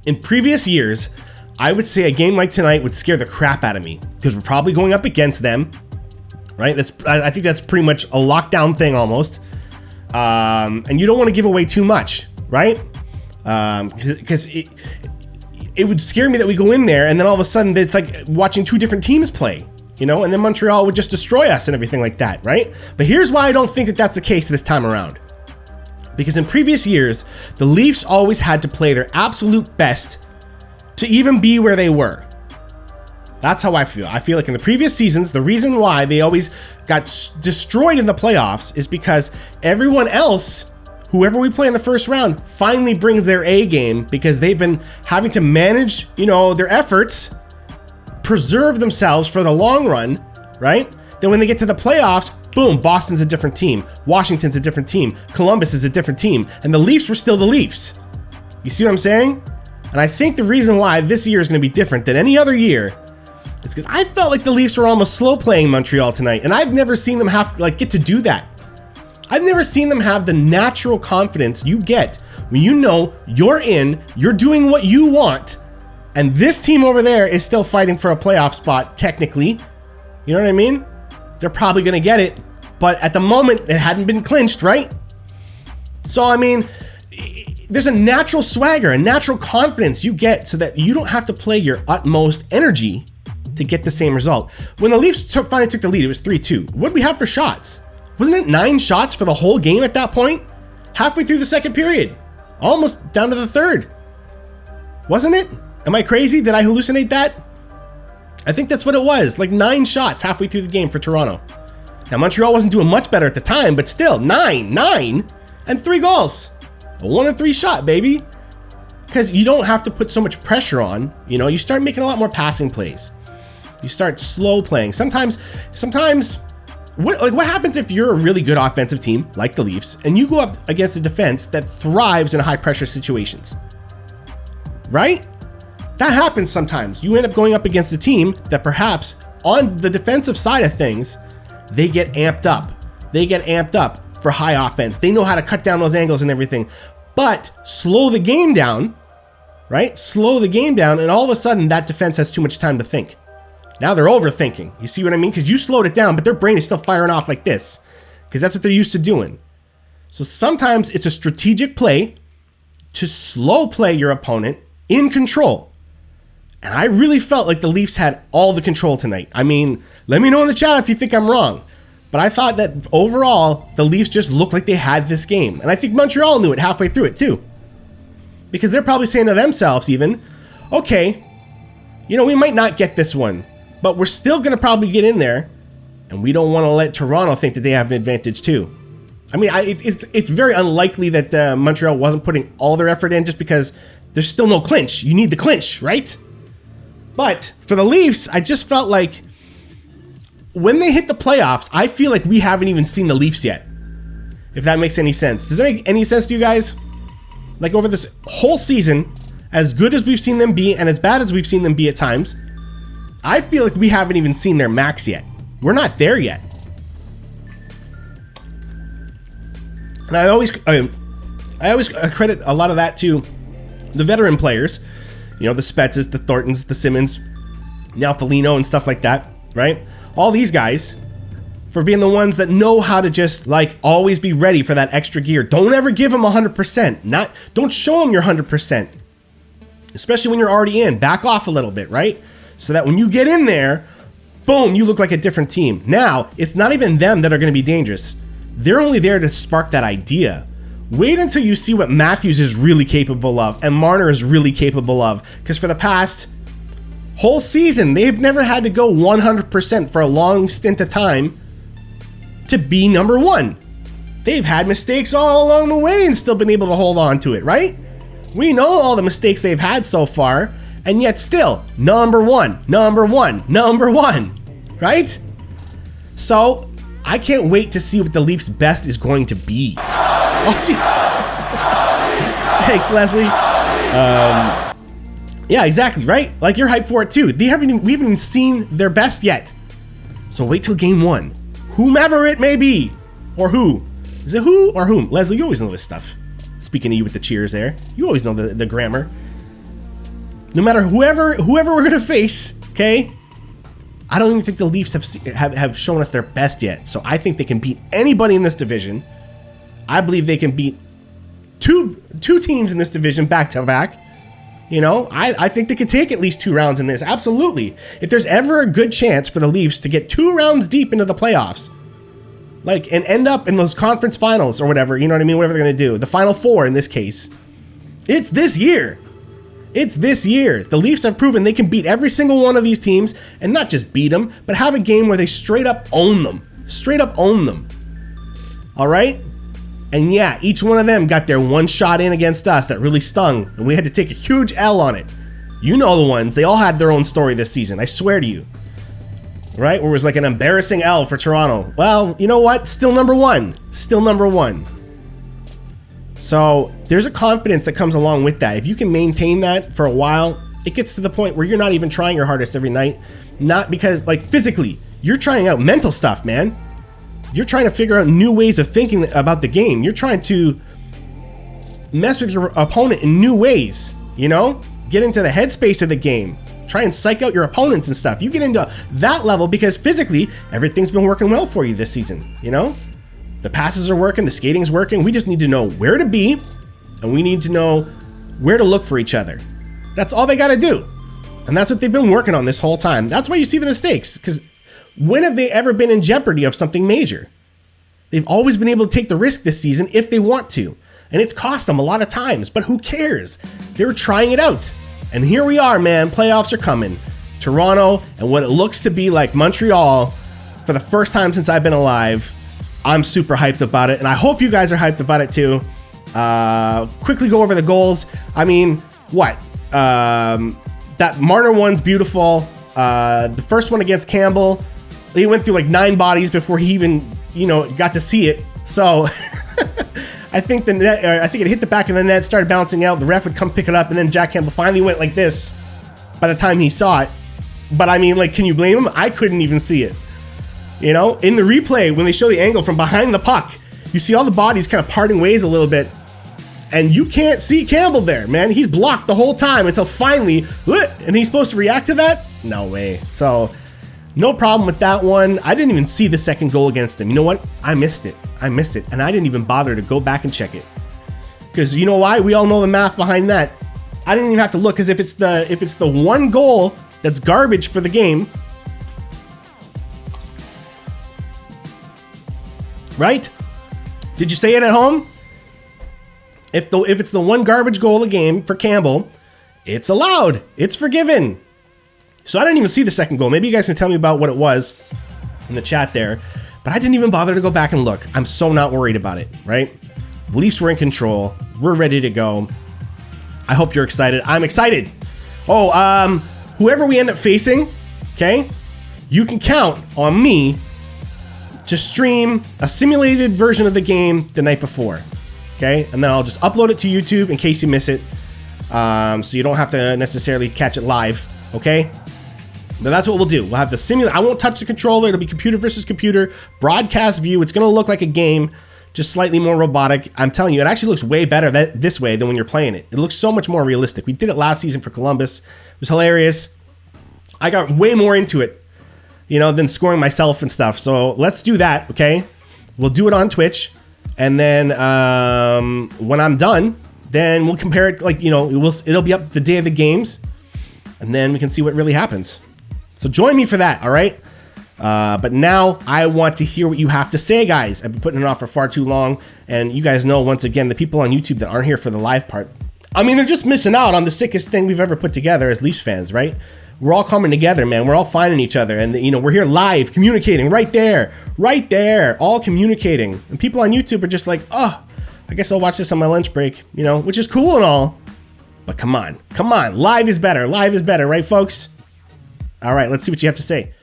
In previous years, I would say a game like tonight would scare the crap out of me because we're probably going up against them, right? I think that's pretty much a lockdown thing almost. And you don't want to give away too much, right? Because it would scare me that we go in there and then all of a sudden it's like watching two different teams play, you know, and then Montreal would just destroy us and everything like that, right? But here's why I don't think that that's the case this time around. Because in previous years, the Leafs always had to play their absolute best to even be where they were. That's how I feel. I feel like in the previous seasons, the reason why they always got destroyed in the playoffs is because everyone else, whoever we play in the first round, finally brings their A game because they've been having to manage, you know, their efforts, preserve themselves for the long run, right? Then when they get to the playoffs, boom, Boston's a different team. Washington's a different team. Columbus is a different team. And the Leafs were still the Leafs. You see what I'm saying? And I think the reason why this year is going to be different than any other year is because I felt like the Leafs were almost slow playing Montreal tonight. And I've never seen them have to get to do that. I've never seen them have the natural confidence you get when you know you're in, you're doing what you want, and this team over there is still fighting for a playoff spot, technically. You know what I mean? They're probably going to get it, but at the moment, it hadn't been clinched, right? So, I mean, there's a natural swagger, a natural confidence you get so that you don't have to play your utmost energy to get the same result. When the Leafs finally took the lead, it was 3-2. What did we have for shots? Wasn't it 9 shots for the whole game at that point? Halfway through the second period. Almost down to the third. Wasn't it? Am I crazy? Did I hallucinate that? I think that's what it was. Like 9 shots halfway through the game for Toronto. Now, Montreal wasn't doing much better at the time, but still, 9, and 3 goals. A 1-3 shot, baby. Because you don't have to put so much pressure on. You know, you start making a lot more passing plays. You start slow playing. Sometimes, what happens if you're a really good offensive team, like the Leafs, and you go up against a defense that thrives in high-pressure situations? Right? That happens sometimes. You end up going up against a team that perhaps on the defensive side of things, they get amped up. They get amped up for high offense. They know how to cut down those angles and everything. But slow the game down, right? Slow the game down, and all of a sudden that defense has too much time to think. Now they're overthinking. You see what I mean? Because you slowed it down, but their brain is still firing off like this. Because that's what they're used to doing. So sometimes it's a strategic play to slow play your opponent in control. And I really felt like the Leafs had all the control tonight. I mean, let me know in the chat if you think I'm wrong. But I thought that overall, the Leafs just looked like they had this game. And I think Montreal knew it halfway through it too. Because they're probably saying to themselves even, okay, you know, we might not get this one, but we're still going to probably get in there. And we don't want to let Toronto think that they have an advantage too. I mean, it's very unlikely that Montreal wasn't putting all their effort in just because there's still no clinch. You need the clinch, right? But for the Leafs, I just felt like when they hit the playoffs, I feel like we haven't even seen the Leafs yet. If that makes any sense. Does that make any sense to you guys? Like over this whole season, as good as we've seen them be and as bad as we've seen them be at times, I feel like we haven't even seen their max yet. We're not there yet. And I always credit a lot of that to the veteran players. You know, the Spetzes, the Thorntons, the Simmons, now Foligno and stuff like that, right? All these guys for being the ones that know how to just like always be ready for that extra gear. Don't ever give them 100%. Don't show them your 100%. Especially when you're already in. Back off a little bit, right? So that when you get in there, boom, you look like a different team. Now, it's not even them that are going to be dangerous. They're only there to spark that idea. Wait until you see what Matthews is really capable of and Marner is really capable of. Because for the past whole season, they've never had to go 100% for a long stint of time to be number one. They've had mistakes all along the way and still been able to hold on to it, right? We know all the mistakes they've had so far, and yet still, number one, right? So, I can't wait to see what the Leafs' best is going to be. Oh, jeez. Thanks, Leslie. Yeah, exactly, right? Like, you're hyped for it, too. We haven't even seen their best yet. So wait till game one. Whomever it may be. Or who. Is it who or whom? Leslie, you always know this stuff. Speaking of you with the cheers there. You always know the grammar. No matter whoever we're gonna face, okay? I don't even think the Leafs have shown us their best yet. So I think they can beat anybody in this division. I believe they can beat two teams in this division back to back. You know, I think they could take at least 2 rounds in this. Absolutely. If there's ever a good chance for the Leafs to get 2 rounds deep into the playoffs, like, and end up in those conference finals or whatever, you know what I mean? Whatever they're going to do. The Final Four in this case. It's this year. It's this year. The Leafs have proven they can beat every single one of these teams, and not just beat them, but have a game where they straight up own them. Straight up own them. All right? And yeah, each one of them got their one shot in against us that really stung, and we had to take a huge L on it. You know the ones. They all had their own story this season. I swear to you. Right? Where it was like an embarrassing L for Toronto. Well, you know what? Still number one. Still number one. So there's a confidence that comes along with that. If you can maintain that for a while, it gets to the point where you're not even trying your hardest every night. Not because, like, physically, you're trying out mental stuff, man. You're trying to figure out new ways of thinking about the game. You're trying to mess with your opponent in new ways, you know? Get into the headspace of the game. Try and psych out your opponents and stuff. You get into that level because physically, everything's been working well for you this season, you know? The passes are working, the skating's working. We just need to know where to be, and we need to know where to look for each other. That's all they got to do. And that's what they've been working on this whole time. That's why you see the mistakes, because when have they ever been in jeopardy of something major? They've always been able to take the risk this season if they want to. And it's cost them a lot of times, but who cares? They were trying it out. And here we are, man. Playoffs are coming. Toronto, and what it looks to be like Montreal for the first time since I've been alive. I'm super hyped about it, and I hope you guys are hyped about it too. Quickly go over the goals. I mean, what? That Marner one's beautiful. The first one against Campbell, he went through like 9 bodies before he even, you know, got to see it. So I think the net, I think it hit the back of the net, started bouncing out. The ref would come pick it up, and then Jack Campbell finally went like this by the time he saw it. But I mean, like, can you blame him? I couldn't even see it. You know, in the replay, when they show the angle from behind the puck, you see all the bodies kind of parting ways a little bit, and you can't see Campbell there, man. He's blocked the whole time until finally, and he's supposed to react to that? No way. So, no problem with that one. I didn't even see the second goal against him. You know what? I missed it. And I didn't even bother to go back and check it. Because you know why? We all know the math behind that. I didn't even have to look, because if it's the one goal that's garbage for the game, right? Did you say it at home? If it's the one garbage goal a game for Campbell, it's allowed. It's forgiven. So I didn't even see the second goal. Maybe you guys can tell me about what it was in the chat there. But I didn't even bother to go back and look. I'm so not worried about it, right? The Leafs were in control. We're ready to go. I hope you're excited. I'm excited. Oh, whoever we end up facing, okay, you can count on me to stream a simulated version of the game the night before, okay? And then I'll just upload it to YouTube in case you miss it, so you don't have to necessarily catch it live, okay? But that's what we'll do. We'll have the simulator. I won't touch the controller. It'll be computer versus computer, broadcast view. It's going to look like a game, just slightly more robotic. I'm telling you, it actually looks way better this way than when you're playing it. It looks so much more realistic. We did it last season for Columbus. It was hilarious. I got way more into it, you know, than scoring myself and stuff. So let's do that, okay? We'll do it on Twitch, and then when I'm done, then we'll compare it. Like, you know, it'll be up the day of the games, and then we can see what really happens. So join me for that, all right? But now I want to hear what you have to say, guys. I've been putting it off for far too long, and you guys know, once again, the people on YouTube that aren't here for the live part, I mean, they're just missing out on the sickest thing we've ever put together as Leafs fans, right? We're all coming together, man. We're all finding each other, and you know, we're here live, communicating right there, all communicating. And people on YouTube are just like, oh, I guess I'll watch this on my lunch break, you know, which is cool and all. But come on, live is better, right, folks? All right, let's see what you have to say.